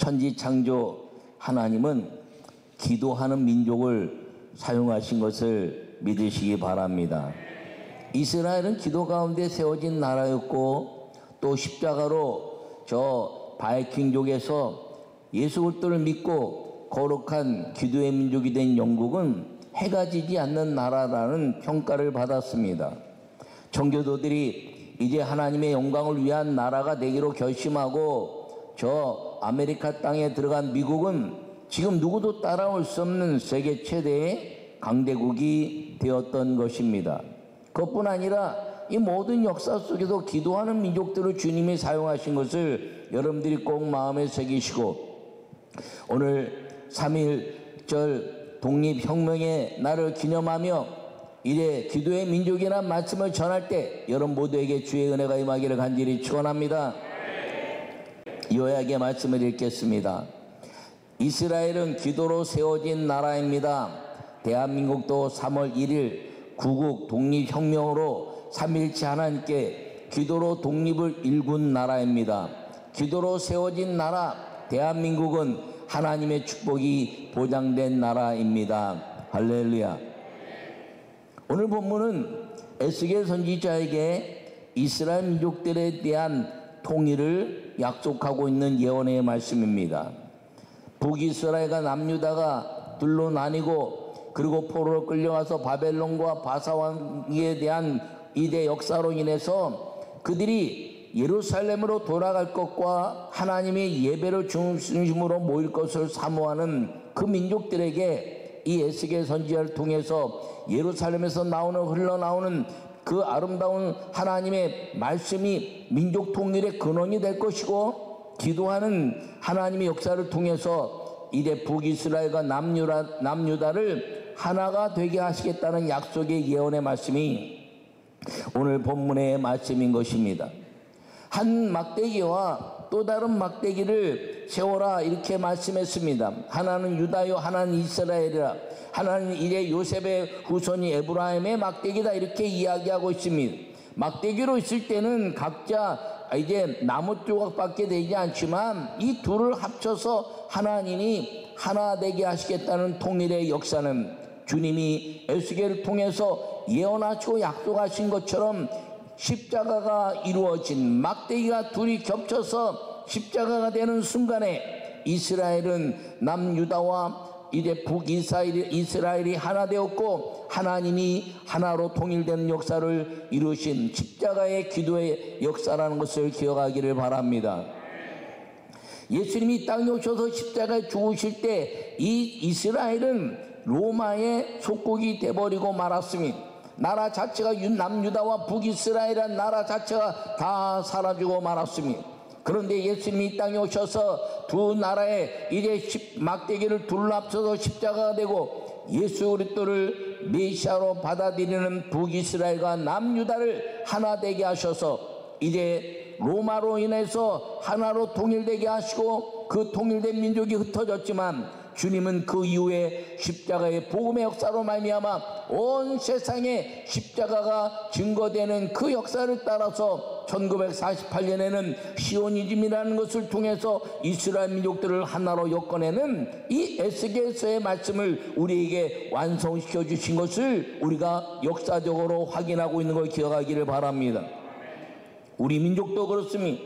천지창조 하나님은 기도하는 민족을 사용하신 것을 믿으시기 바랍니다. 이스라엘은 기도 가운데 세워진 나라였고, 또 십자가로 저 바이킹족에서 예수 그리스도를 믿고 거룩한 기도의 민족이 된 영국은 해가 지지 않는 나라라는 평가를 받았습니다. 청교도들이 이제 하나님의 영광을 위한 나라가 되기로 결심하고 저 아메리카 땅에 들어간 미국은 지금 누구도 따라올 수 없는 세계 최대의 강대국이 되었던 것입니다. 그것뿐 아니라 이 모든 역사 속에서 기도하는 민족들을 주님이 사용하신 것을 여러분들이 꼭 마음에 새기시고, 오늘 3.1절 독립혁명의 날을 기념하며 이제 기도의 민족이라는 말씀을 전할 때 여러분 모두에게 주의 은혜가 임하기를 간절히 축원합니다. 요약의 말씀을 읽겠습니다. 이스라엘은 기도로 세워진 나라입니다. 대한민국도 3월 1일 구국 독립혁명으로 삼일체 하나님께 기도로 독립을 일군 나라입니다. 기도로 세워진 나라 대한민국은 하나님의 축복이 보장된 나라입니다. 할렐루야. 오늘 본문은 에스겔 선지자에게 이스라엘 민족들에 대한 통일을 약속하고 있는 예언의 말씀입니다. 북이스라엘과 남유다가 둘로 나뉘고 그리고 포로로 끌려와서 바벨론과 바사왕에 대한 이대 역사로 인해서 그들이 예루살렘으로 돌아갈 것과 하나님의 예배를 중심으로 모일 것을 사모하는 그 민족들에게 이 에스겔 선지자를 통해서 예루살렘에서 흘러나오는 그 아름다운 하나님의 말씀이 민족 통일의 근원이 될 것이고, 기도하는 하나님의 역사를 통해서 이제 북이스라엘과 남유다를 하나가 되게 하시겠다는 약속의 예언의 말씀이 오늘 본문의 말씀인 것입니다. 한 막대기와 또 다른 막대기를 세워라 이렇게 말씀했습니다. 하나는 유다요 하나는 이스라엘이라. 하나는 이제 요셉의 후손이 에브라임의 막대기다 이렇게 이야기하고 있습니다. 막대기로 있을 때는 각자 이제 나무 조각밖에 되지 않지만 이 둘을 합쳐서 하나님이 하나 되게 하시겠다는 통일의 역사는 주님이 에스겔을 통해서 예언하시고 약속하신 것처럼 십자가가 이루어진 막대기가 둘이 겹쳐서 십자가가 되는 순간에 이스라엘은 남유다와 이제 북이스라엘이 하나 되었고, 하나님이 하나로 통일되는 역사를 이루신 십자가의 기도의 역사라는 것을 기억하기를 바랍니다. 예수님이 이 땅에 오셔서 십자가에 죽으실 때 이 이스라엘은 로마의 속국이 되어버리고 말았습니다. 나라 자체가 남유다와 북이스라엘이라는 나라 자체가 다 사라지고 말았습니다. 그런데 예수님이 이 땅에 오셔서 두 나라의 이제 막대기를 둘러 합쳐서 십자가가 되고 예수 그리스도를 메시아로 받아들이는 북이스라엘과 남유다를 하나 되게 하셔서 이제 로마로 인해서 하나로 통일되게 하시고 그 통일된 민족이 흩어졌지만 주님은 그 이후에 십자가의 복음의 역사로 말미암아 온 세상에 십자가가 증거되는 그 역사를 따라서 1948년에는 시오니즘이라는 것을 통해서 이스라엘 민족들을 하나로 엮어내는 이 에스겔서의 말씀을 우리에게 완성시켜 주신 것을 우리가 역사적으로 확인하고 있는 걸 기억하기를 바랍니다. 우리 민족도 그렇습니다.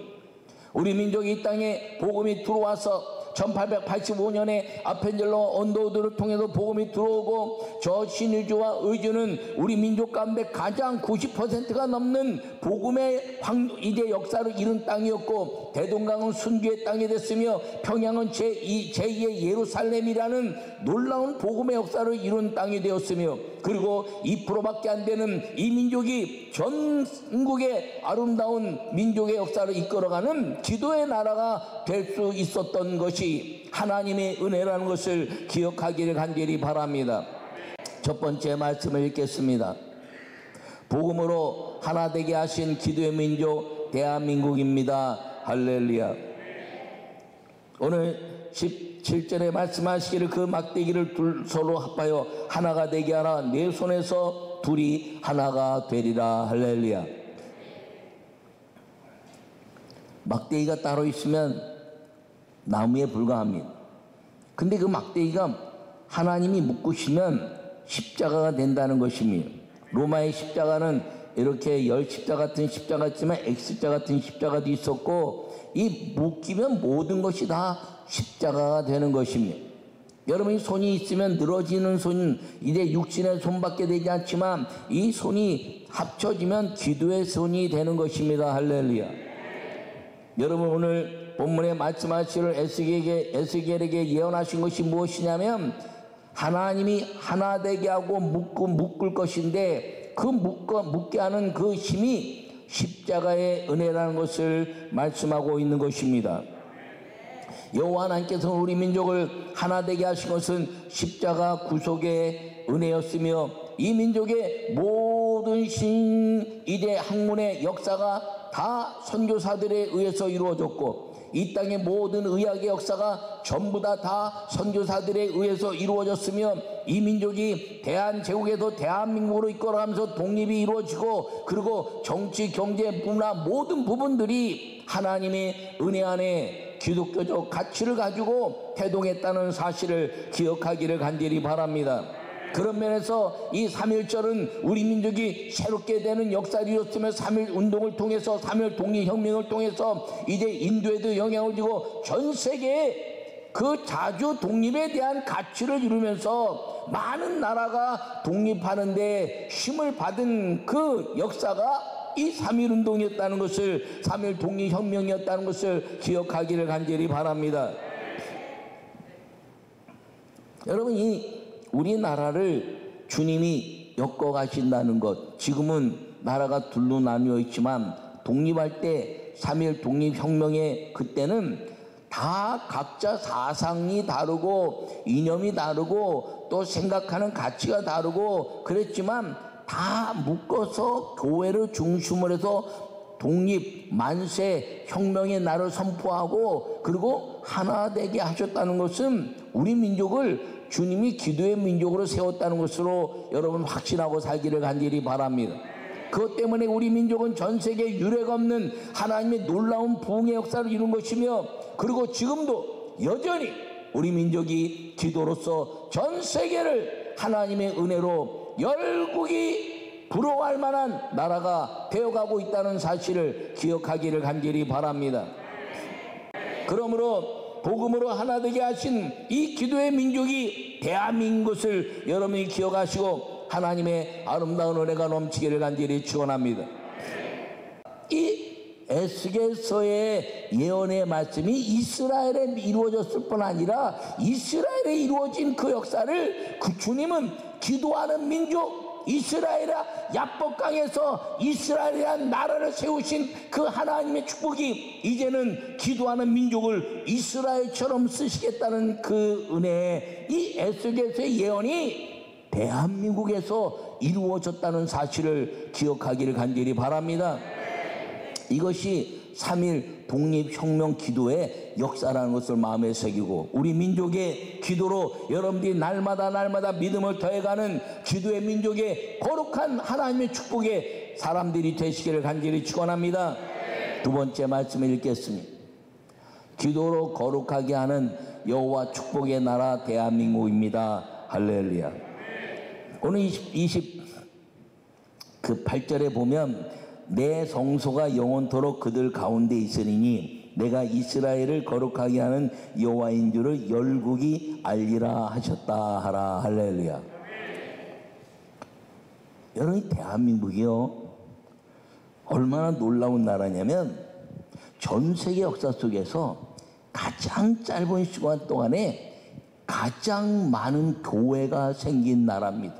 우리 민족이 이 땅에 복음이 들어와서 1885년에 아펜젤로 언더우드를 통해서 복음이 들어오고 저 신의주와 의주는 우리 민족 가운데 가장 90%가 넘는 복음의 이제 역사를 이룬 땅이었고, 대동강은 순교의 땅이 됐으며 평양은 제2의 예루살렘이라는 놀라운 복음의 역사를 이룬 땅이 되었으며, 그리고 2%밖에 안 되는 이 민족이 전국의 아름다운 민족의 역사를 이끌어가는 기도의 나라가 될 수 있었던 것이 하나님의 은혜라는 것을 기억하기를 간절히 바랍니다. 첫 번째 말씀을 읽겠습니다. 복음으로 하나 되게 하신 기도의 민족 대한민국입니다. 할렐루야. 오늘 17절에 말씀하시기를 그 막대기를 둘 서로 합하여 하나가 되게 하라. 내 손에서 둘이 하나가 되리라. 할렐루야. 막대기가 따로 있으면 나무에 불과합니다. 근데 그 막대기가 하나님이 묶으시면 십자가가 된다는 것입니다. 로마의 십자가는 이렇게 열십자 같은 십자가 있지만 X자 같은 십자가도 있었고, 이 묶이면 모든 것이 다 십자가가 되는 것입니다. 여러분이 손이 있으면 늘어지는 손, 이제 육신의 손밖에 되지 않지만 이 손이 합쳐지면 기도의 손이 되는 것입니다. 할렐루야. 여러분, 오늘 본문에 말씀하시를 에스겔에게 예언하신 것이 무엇이냐면, 하나님이 하나 되게 하고 묶을 것인데, 그 묶게 하는 그 힘이 십자가의 은혜라는 것을 말씀하고 있는 것입니다. 여호와 하나님께서 우리 민족을 하나 되게 하신 것은 십자가 구속의 은혜였으며, 이 민족의 모든 이제 학문의 역사가 다 선교사들에 의해서 이루어졌고, 이 땅의 모든 의학의 역사가 전부 다 선교사들에 의해서 이루어졌으며, 이 민족이 대한제국에도 대한민국으로 이끌어가면서 독립이 이루어지고, 그리고 정치, 경제, 문화 모든 부분들이 하나님의 은혜 안에 기독교적 가치를 가지고 태동했다는 사실을 기억하기를 간절히 바랍니다. 그런 면에서 이 3.1절은 우리 민족이 새롭게 되는 역사를 이뤘으며, 3.1 운동을 통해서, 3.1 독립혁명을 통해서 이제 인도에도 영향을 주고 전 세계에 그 자주 독립에 대한 가치를 이루면서 많은 나라가 독립하는데 힘을 받은 그 역사가 이 3.1 운동이었다는 것을, 3.1 독립혁명이었다는 것을 기억하기를 간절히 바랍니다. 여러분, 이 우리나라를 주님이 엮어가신다는 것, 지금은 나라가 둘로 나뉘어 있지만 독립할 때 3.1 독립혁명의 그때는 다 각자 사상이 다르고 이념이 다르고 또 생각하는 가치가 다르고 그랬지만 다 묶어서 교회를 중심으로 해서 독립, 만세, 혁명의 날을 선포하고 그리고 하나 되게 하셨다는 것은 우리 민족을 주님이 기도의 민족으로 세웠다는 것으로 여러분 확신하고 살기를 간절히 바랍니다. 그것 때문에 우리 민족은 전 세계에 유례가 없는 하나님의 놀라운 부흥의 역사를 이룬 것이며, 그리고 지금도 여전히 우리 민족이 기도로서 전 세계를 하나님의 은혜로 열국이 부러워할 만한 나라가 되어가고 있다는 사실을 기억하기를 간절히 바랍니다. 그러므로 복음으로 하나 되게 하신 이 기도의 민족이 대한민국을 여러분이 기억하시고 하나님의 아름다운 은혜가 넘치기를 간절히 축원합니다. 이 에스겔서의 예언의 말씀이 이스라엘에 이루어졌을 뿐 아니라 이스라엘에 이루어진 그 역사를 그 주님은 기도하는 민족, 이스라엘아 야복강에서 이스라엘이라는 나라를 세우신 그 하나님의 축복이 이제는 기도하는 민족을 이스라엘처럼 쓰시겠다는 그 은혜에 이 에스겔서의 예언이 대한민국에서 이루어졌다는 사실을 기억하기를 간절히 바랍니다. 이것이 3.1 독립혁명 기도의 역사라는 것을 마음에 새기고, 우리 민족의 기도로 여러분들이 날마다 믿음을 더해가는 기도의 민족의 거룩한 하나님의 축복의 사람들이 되시기를 간절히 축원합니다. 두 번째 말씀을 읽겠습니다. 기도로 거룩하게 하는 여호와 축복의 나라 대한민국입니다. 할렐루야. 오늘 28절에 보면 내 성소가 영원토록 그들 가운데 있으리니 내가 이스라엘을 거룩하게 하는 여호와인 줄을 열국이 알리라 하셨다 하라. 할렐루야. 여러분, 대한민국이요 얼마나 놀라운 나라냐면 전 세계 역사 속에서 가장 짧은 시간 동안에 가장 많은 교회가 생긴 나라입니다.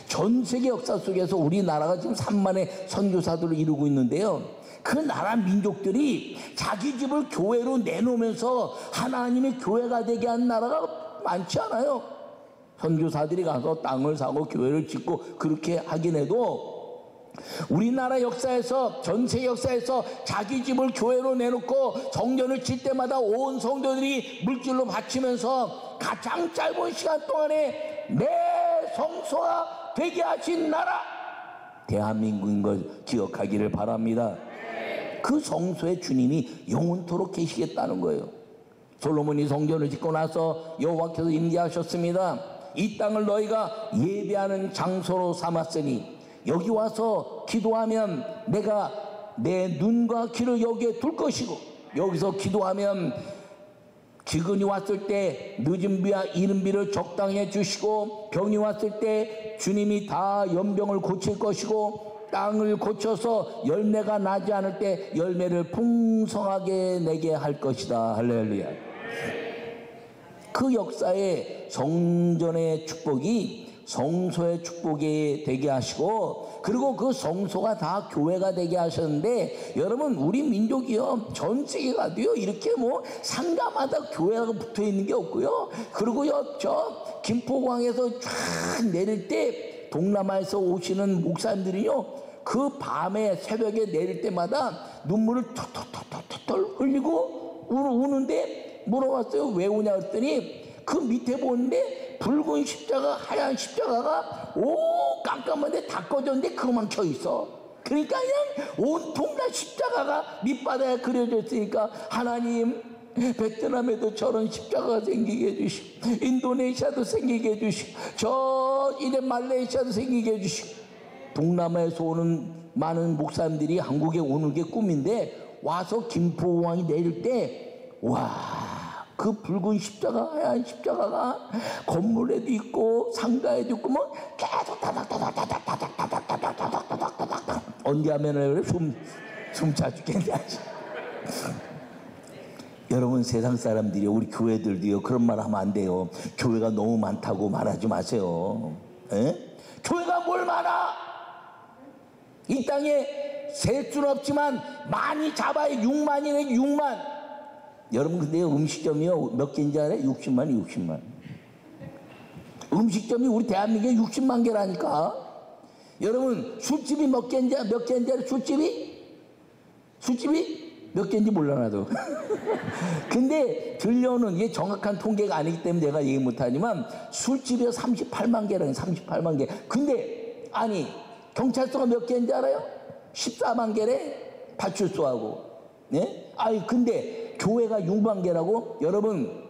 전 세계 역사 속에서 우리나라가 지금 3만의 선교사들을 이루고 있는데요, 그 나라 민족들이 자기 집을 교회로 내놓으면서 하나님의 교회가 되게 한 나라가 많지 않아요. 선교사들이 가서 땅을 사고 교회를 짓고 그렇게 하긴 해도 우리나라 역사에서, 전 세계 역사에서 자기 집을 교회로 내놓고 성전을 질 때마다 온 성도들이 물질로 바치면서 가장 짧은 시간 동안에 내 성소가 되게 하신 나라 대한민국인 걸 기억하기를 바랍니다. 그 성소에 주님이 영원토록 계시겠다는 거예요. 솔로몬이 성전을 짓고 나서 여호와께서 임재하셨습니다. 이 땅을 너희가 예배하는 장소로 삼았으니 여기 와서 기도하면 내가 내 눈과 귀를 여기에 둘 것이고, 여기서 기도하면 기근이 왔을 때 늦은 비와 이른 비를 적당히 해주시고, 병이 왔을 때 주님이 다 연병을 고칠 것이고, 땅을 고쳐서 열매가 나지 않을 때 열매를 풍성하게 내게 할 것이다. 할렐루야. 그 역사의 성전의 축복이 성소의 축복이 되게 하시고, 그리고 그 성소가 다 교회가 되게 하셨는데, 여러분 우리 민족이요 전 세계가 돼요 이렇게 뭐 상가마다 교회가 붙어 있는 게 없고요. 그리고요 저 김포공항에서 쫙 내릴 때 동남아에서 오시는 목사님들이요 그 밤에 새벽에 내릴 때마다 눈물을 털털털털 흘리고 우는데 물어봤어요. 왜 우냐 그랬더니 그 밑에 보는데 붉은 십자가, 하얀 십자가가 깜깜한데 다 꺼졌는데 그것만 켜 있어. 그러니까 그냥 온통 다 십자가가 밑바닥에 그려져 있으니까, 하나님 베트남에도 저런 십자가가 생기게 해주시고, 인도네시아도 생기게 해주시고, 저 이제 말레이시아도 생기게 해주시고, 동남아에서 오는 많은 목사님들이 한국에 오는 게 꿈인데, 와서 김포공항이 내릴 때 그 붉은 십자가, 하얀 십자가가 건물에도 있고 상가에도 있고 뭐 계속 타닥타닥타닥타닥타닥타닥타닥타닥 언제 하면은 숨차 죽겠네. 여러분 세상 사람들이요, 우리 교회들도요 그런 말 하면 안 돼요. 교회가 너무 많다고 말하지 마세요. 에? 교회가 뭘 많아? 이 땅에 셀 수는 없지만 많이 잡아야 6만이네. 6만. 여러분 근데 음식점이요 몇 개인지 알아요? 60만. 음식점이 우리 대한민국에 60만 개라니까. 여러분 술집이 몇 개인지 알아요? 술집이 몇 개인지 몰라 나도. 근데 들려오는, 이게 정확한 통계가 아니기 때문에 내가 얘기 못하지만 술집이 38만 개라는 38만 개. 근데 아니 경찰서가 몇 개인지 알아요? 14만 개래. 파출소하고. 네? 아니 근데 교회가 6만 개라고? 여러분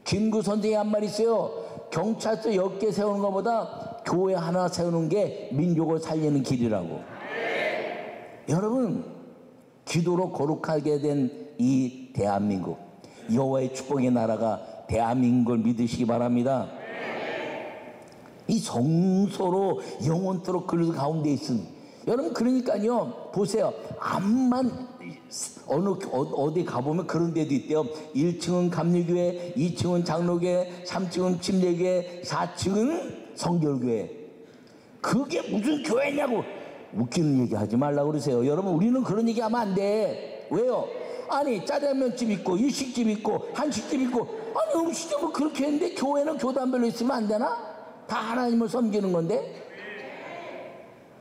김구 선생이 한 말 있어요. 경찰서 10개 세우는 것보다 교회 하나 세우는 게 민족을 살리는 길이라고. 여러분 기도로 거룩하게 된 이 대한민국, 여호와의 축복의 나라가 대한민국을 믿으시기 바랍니다. 이 성소로 영원토록 그 가운데 있으니, 여러분 그러니까요 보세요. 암만 어디 가보면 그런 데도 있대요. 1층은 감리교회, 2층은 장로교회, 3층은 침례교회, 4층은 성결교회. 그게 무슨 교회냐고 웃기는 얘기 하지 말라고 그러세요. 여러분 우리는 그런 얘기 하면 안 돼. 왜요? 아니 짜장면집 있고 일식집 있고 한식집 있고, 아니 음식점은 그렇게 했는데 교회는 교단별로 있으면 안 되나? 다 하나님을 섬기는 건데.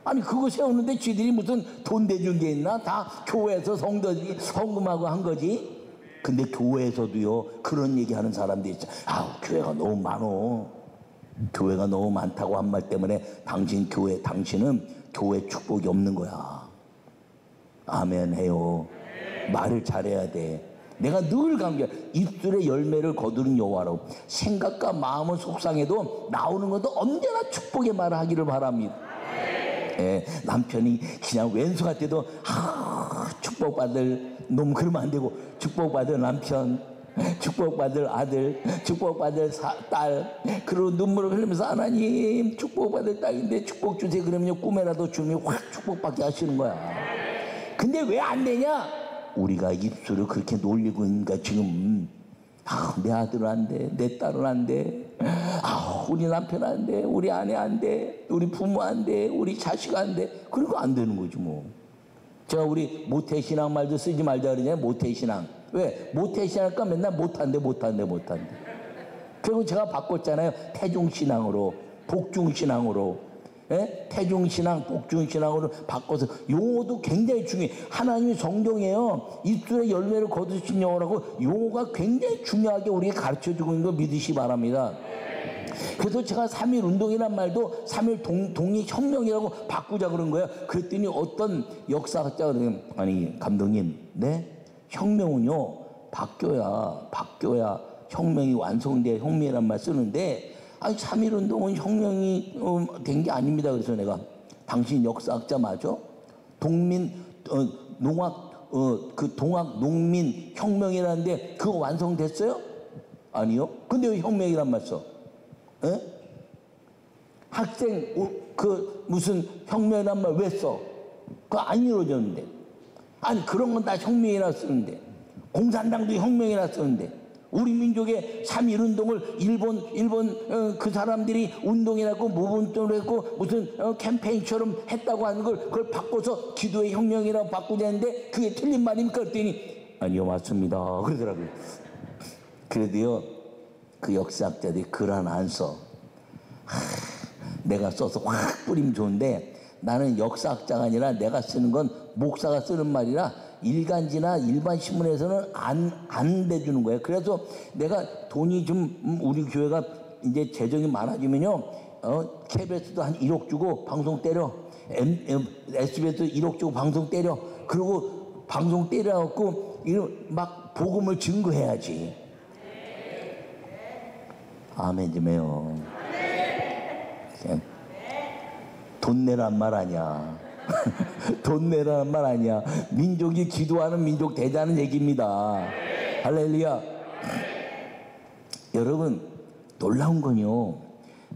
아니 그거 세우는데 쥐들이 무슨 돈 대준 게 있나? 다 교회에서 성도들이 헌금하고 한 거지. 근데 교회에서도요 그런 얘기하는 사람들이 있죠. 교회가 너무 많어. 교회가 너무 많다고 한 말 때문에 당신은 교회 축복이 없는 거야. 아멘 해요. 말을 잘해야 돼. 내가 늘 강조해. 입술의 열매를 거두는 여호와로. 생각과 마음은 속상해도 나오는 것도 언제나 축복의 말을 하기를 바랍니다. 예, 남편이 그냥 왼수 같아도 축복받을 놈 그러면 안 되고, 축복받을 남편, 축복받을 아들, 축복받을 딸, 그리고 눈물을 흘리면서 하나님 축복받을 딸인데 축복 주세요 그러면 꿈에라도 주님이 확 축복받게 하시는 거야. 근데 왜 안 되냐? 우리가 입술을 그렇게 놀리고 있으니까 지금 내 아들은 안 돼, 내 딸은 안 돼, 우리 남편 안 돼, 우리 아내 안 돼, 우리 부모 안 돼, 우리 자식 안 돼. 그러니까 안 되는 거지 뭐. 제가 우리 모태신앙 말도 쓰지 말자 그러잖아요. 모태신앙. 왜? 모태신앙과 맨날 못한대. 그리고 제가 바꿨잖아요. 태중신앙으로, 복중신앙으로. 예? 태중신앙, 복중신앙으로 바꿔서. 용어도 굉장히 중요해. 하나님이 성경에요 입술의 열매를 거두신 용어라고 용어가 굉장히 중요하게 우리에게 가르쳐주고 있는 거 믿으시기 바랍니다. 그래서 제가 3.1 운동이란 말도 3.1 독립혁명이라고 바꾸자 그런 거예요. 그랬더니 어떤 역사학자가 그러면, 아니 감독님, 네? 혁명은요 바뀌어야 혁명이 완성돼 혁명이란 말 쓰는데, 아니 3.1 운동은 혁명이 된 게 아닙니다. 그래서 내가, 당신 역사학자 맞아? 동학 농민 혁명이라는데 그거 완성됐어요? 아니요. 근데 왜 혁명이란 말 써? 에? 학생 무슨 혁명이란 말 왜 써? 그거 안 이루어졌는데. 아니 그런 건 다 혁명이라 쓰는데, 공산당도 혁명이라 쓰는데, 우리 민족의 3.1 운동을 일본 그 사람들이 운동이라고 무분별로 했고 무슨 캠페인처럼 했다고 하는 걸 그걸 바꿔서 기도의 혁명이라고 바꾸자는데 그게 틀린 말입니까? 그랬더니 아니요 맞습니다 그러더라고요. 그래도요 그 역사학자들이 글 하나 안 써. 내가 써서 확 뿌리면 좋은데, 나는 역사학자가 아니라 내가 쓰는 건 목사가 쓰는 말이라 일간지나 일반 신문에서는 안 대주는 거예요. 그래서 내가 돈이 좀 우리 교회가 이제 재정이 많아지면요, KBS도 한 1억 주고 방송 때려, SBS도 1억 주고 방송 때려. 그리고 방송 때려갖고 막 복음을 증거해야지. 아멘 좀 해요. 돈 내란 말 아니야. 돈 내라는 말 아니야. 민족이 기도하는 민족 되자는 얘기입니다. 할렐루야. 여러분 놀라운 건요,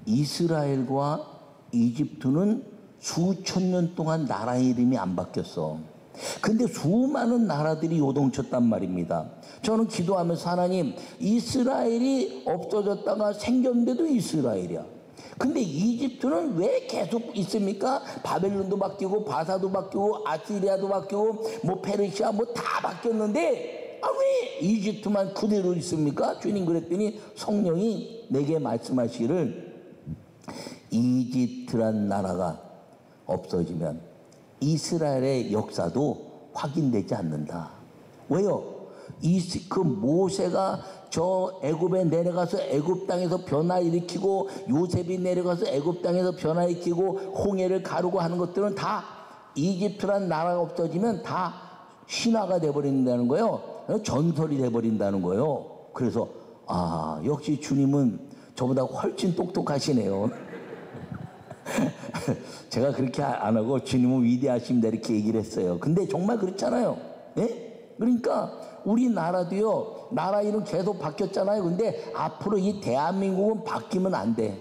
이스라엘과 이집트는 수천 년 동안 나라 이름이 안 바뀌었어. 근데 수많은 나라들이 요동쳤단 말입니다. 저는 기도하면서, 하나님, 이스라엘이 없어졌다가 생겼는데도 이스라엘이야. 근데 이집트는 왜 계속 있습니까? 바벨론도 바뀌고 바사도 바뀌고 아시리아도 바뀌고 뭐 페르시아 뭐 다 바뀌었는데 왜 이집트만 그대로 있습니까? 주님 그랬더니 성령이 내게 말씀하시기를, 이집트란 나라가 없어지면 이스라엘의 역사도 확인되지 않는다. 왜요? 그 모세가 저 애굽에 내려가서 애굽 땅에서 변화 일으키고, 요셉이 내려가서 애굽 땅에서 변화 일으키고 홍해를 가르고 하는 것들은 다 이집트란 나라가 없어지면 다 신화가 돼버린다는 거예요. 전설이 돼버린다는 거예요. 그래서 역시 주님은 저보다 훨씬 똑똑하시네요. 제가 그렇게 안 하고 주님은 위대하십니다 이렇게 얘기를 했어요. 근데 정말 그렇잖아요. 네? 그러니까 우리나라도요, 나라 이름 계속 바뀌었잖아요. 근데 앞으로 이 대한민국은 바뀌면 안 돼.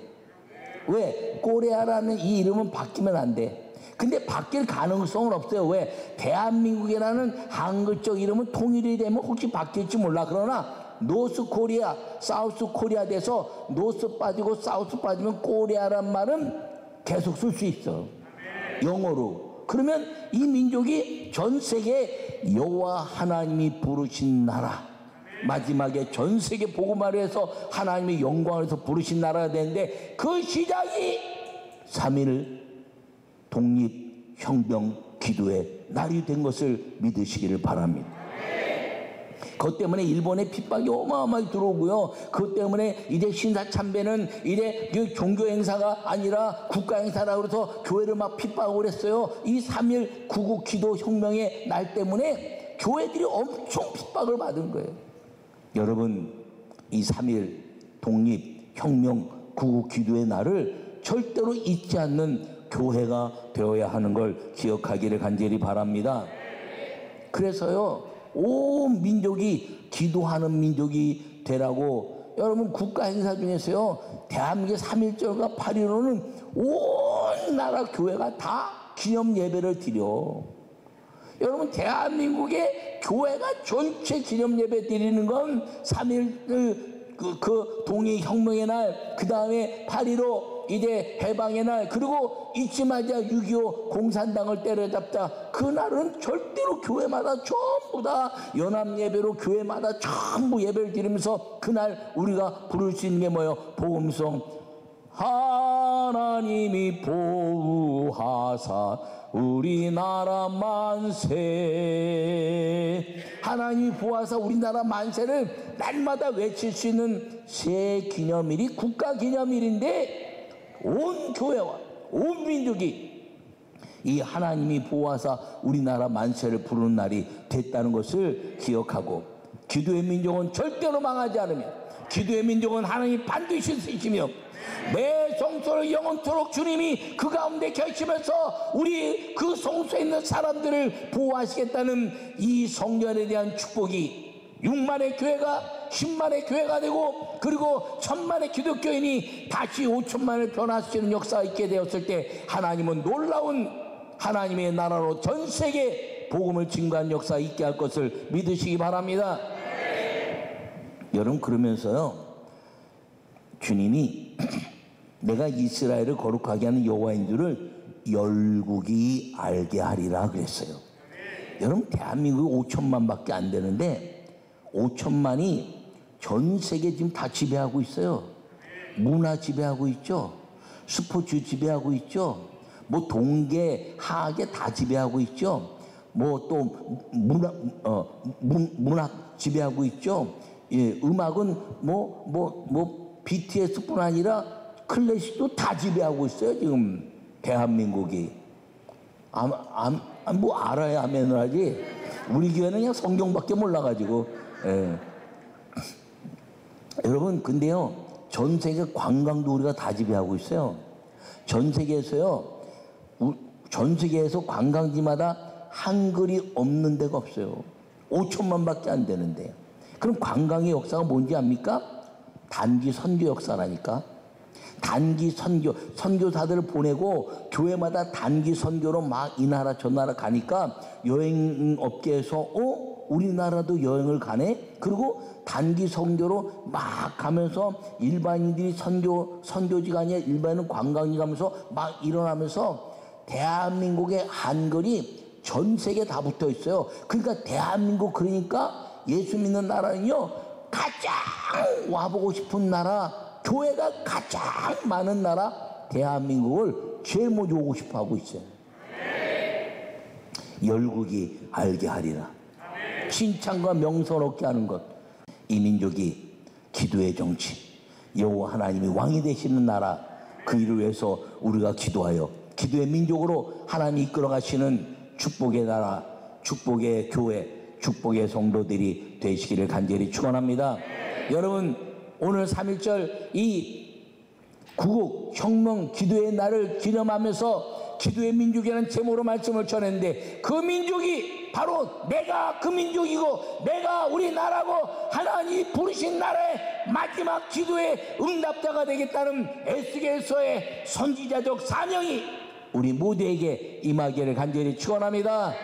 왜? 코리아라는 이 이름은 바뀌면 안 돼. 근데 바뀔 가능성은 없어요. 왜? 대한민국이라는 한글적 이름은 통일이 되면 혹시 바뀔지 몰라. 그러나 노스 코리아, 사우스 코리아 돼서 노스 빠지고 사우스 빠지면 코리아란 말은 계속 쓸 수 있어. 영어로. 그러면 이 민족이 전 세계 여호와 하나님이 부르신 나라, 마지막에 전 세계 복음화를 해서 하나님의 영광을 해서 부르신 나라가 되는데, 그 시작이 3.1 독립혁명 기도의 날이 된 것을 믿으시기를 바랍니다. 그것 때문에 일본의 핍박이 어마어마하게 들어오고요. 그것 때문에 이제 신사참배는 이제 종교 행사가 아니라 국가 행사라고 그래서 교회를 막 핍박하고 그랬어요. 이 3.1 구국 기도 혁명의 날 때문에 교회들이 엄청 핍박을 받은 거예요. 여러분, 이 3.1 독립혁명 구국 기도의 날을 절대로 잊지 않는 교회가 되어야 하는 걸 기억하기를 간절히 바랍니다. 그래서요, 온 민족이 기도하는 민족이 되라고, 여러분 국가 행사 중에서요, 대한민국의 3.1절과 8.15는 온 나라 교회가 다 기념 예배를 드려. 여러분 대한민국의 교회가 전체 기념 예배 드리는 건 3.1 그 독립혁명의 날, 그 다음에 8.15 이제 해방의 날, 그리고 잊지 마자 6.25 공산당을 때려잡자, 그날은 절대로 교회마다 전부 다 연합예배로 교회마다 전부 예배를 드리면서 그날 우리가 부를 수 있는 게 뭐예요? 복음성. 하나님이 보호하사 우리나라 만세. 하나님이 보아서 우리나라 만세를 날마다 외칠 수 있는 새 기념일이 국가기념일인데, 온 교회와 온 민족이 이 하나님이 보아서 우리나라 만세를 부르는 날이 됐다는 것을 기억하고, 기도의 민족은 절대로 망하지 않으며, 기도의 민족은 하나님이 반드시 쓰시며, 내 성소를 영원토록 주님이 그 가운데 계시면서 우리 그 성소에 있는 사람들을 보호하시겠다는 이 성전에 대한 축복이 6만의 교회가 10만의 교회가 되고, 그리고 1000만의 기독교인이 다시 5천만을 변화시키는 역사가 있게 되었을 때, 하나님은 놀라운 하나님의 나라로 전 세계에 복음을 증거한 역사가 있게 할 것을 믿으시기 바랍니다. 여러분, 그러면서요, 주님이 내가 이스라엘을 거룩하게 하는 여호와인 줄을 열국이 알게 하리라 그랬어요. 여러분, 대한민국이 5천만밖에 안 되는데 5천만이 전 세계 지금 다 지배하고 있어요. 문화 지배하고 있죠. 스포츠 지배하고 있죠. 뭐 동계, 하계 다 지배하고 있죠. 뭐 또 문학 지배하고 있죠. 예, 음악은 BTS뿐 아니라 클래식도 다 지배하고 있어요. 지금 대한민국이. 뭐 알아야 아멘을 하지. 우리 교회는 그냥 성경밖에 몰라가지고. 예. 여러분, 근데요, 전 세계 관광도 우리가 다 지배하고 있어요. 전 세계에서요, 전 세계에서 관광지마다 한글이 없는 데가 없어요. 5천만밖에 안 되는데. 그럼 관광의 역사가 뭔지 압니까? 단기 선교 역사라니까. 단기 선교사들을 보내고 교회마다 단기 선교로 막 이 나라 저 나라 가니까 여행업계에서 우리나라도 여행을 가네? 그리고 단기 선교로 막 가면서 일반인들이 선교지가 아니라 일반인 관광지 가면서 막 일어나면서 대한민국의 한글이 전 세계에 다 붙어 있어요. 그러니까 대한민국, 그러니까 예수 믿는 나라는요, 가장 와보고 싶은 나라, 교회가 가장 많은 나라 대한민국을 제일 먼저 오고 싶어 하고 있어요. 열국이 알게 하리라. 칭찬과 명성을 얻게 하는 것. 이 민족이 기도의 정치, 여호와 하나님이 왕이 되시는 나라, 그 일을 위해서 우리가 기도하여 기도의 민족으로 하나님이 이끌어 가시는 축복의 나라, 축복의 교회, 축복의 성도들이 되시기를 간절히 축원합니다. 여러분, 오늘 3.1절 이 구국 혁명 기도의 날을 기념하면서 기도의 민족이라는 제목으로 말씀을 전했는데, 그 민족이 바로 내가 그 민족이고 내가 우리나라고 하나님이 부르신 나라의 마지막 기도의 응답자가 되겠다는 에스겔서의 선지자적 사명이 우리 모두에게 임하기를 간절히 축원합니다.